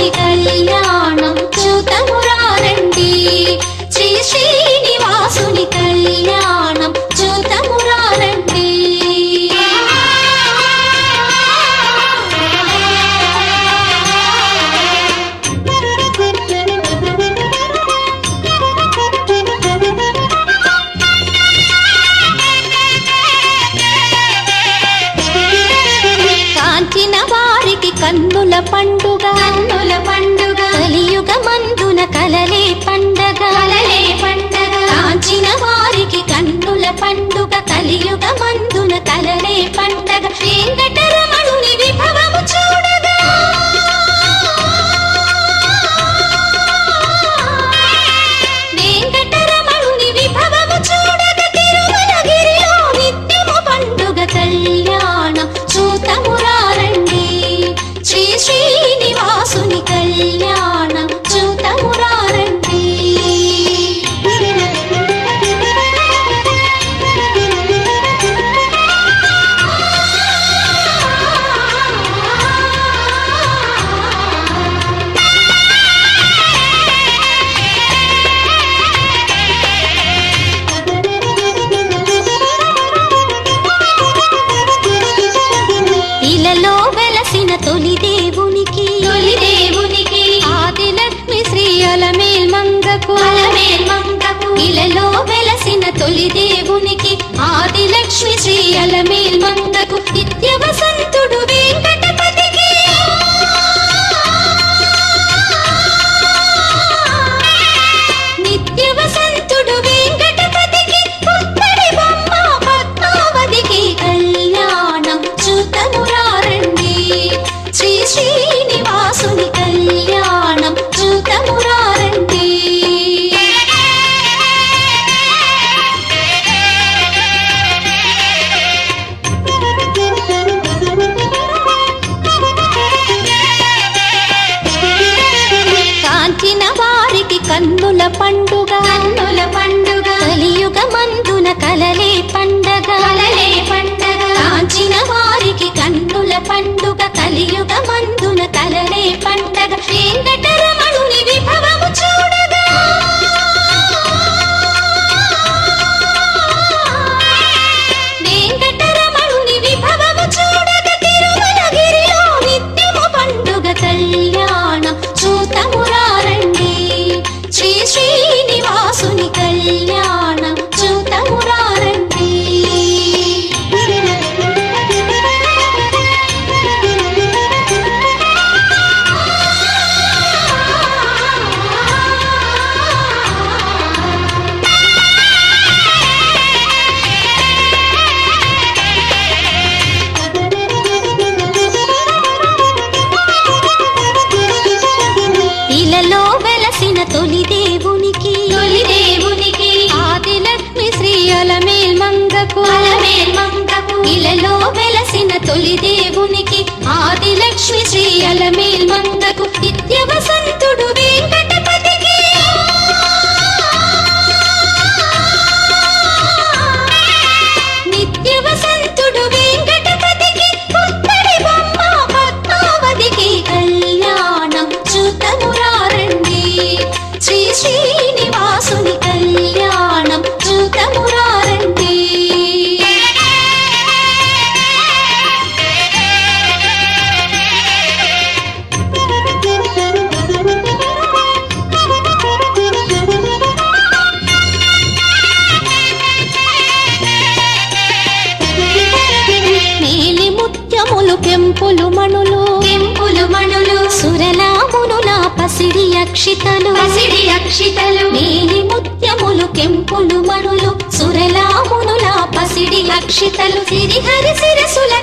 వాసుని కళ్యాణం చూతమురారండి. శ్రీ శ్రీనివాసుని కళ్యాణం చూతమురారండి. కాంచిన వారికి కన్నుల పండుగ కలియుగ మందున కలలే పండగ కాంచిన వారికి కన్నుల పండుగ కలియుగ మందున కలలే పండగ. వెంకటరమణుని విభవము చూడగా వెంకటరమణుని విభవము చూడగా తిరుమలగిరిలో నిత్యము పండుగ కళ్యాణం చూతమురారండి. శ్రీ శ్రీనివాసుని కళ్యాణం చూతమురారండి. ఇలలో వెలసిన తొలి దేవునికి ఆదిలక్ష్మి శ్రీ అలమేల్ మంగకు ఇలలో వెలసిన తొలి దేవునికి ఆదిలక్ష్మి శ్రీ అలమేల్ మంగకు నిత్య వసంతుడు వెంకటపతికి నిత్య వసంతుడు వెంకటపతికి పుత్తడి బొమ్మ పద్మావతికి కళ్యాణం చూతమురారండి. శ్రీ శ్రీనివాసుని కళ్యాణం చూతమురారండి. కాంచిన వారికి కన్నుల పండుగ కలియుగ మందున కలలే పండగ కాంచిన వారికి కన్నుల పండుగ కలియుగ మందున కలలే పండగ. వెంకటరమణుని విభవము చూడగా వెంకటరమణుని విభవము చూడగా తిరుమలగిరిలో నిత్యము పండుగ కళ్యాణం చూతమురారండి. శ్రీ శ్రీనివాసుని కళ్యాణం చూతమురారండి. ఇలలో వెలసిన తొలి దేవునికి ఆదిలక్ష్మి శ్రీ అలమేల్ మంగకు ఇలలో వెలసిన తొలి దేవునికి ఆదిలక్ష్మి శ్రీ అలమేల్ మంగకు నిత్య వసంతుడు వెంకటపతికి నిత్య వసంతుడు వెంకటపతికి పుత్తడి బొమ్మ పద్మావతికి కళ్యాణం చూతమురారండి. శ్రీ శ్రీనివాసుని కళ్యాణం చూతమురారండి. మేలి ముత్యములు కెంపులు మణులు సురలామునుల పసిడి అక్షితలు మేలి ముత్యములు కెంపులు మణులు సురలామునుల పసిడి అక్షితలు సిరిహరి శిరసుల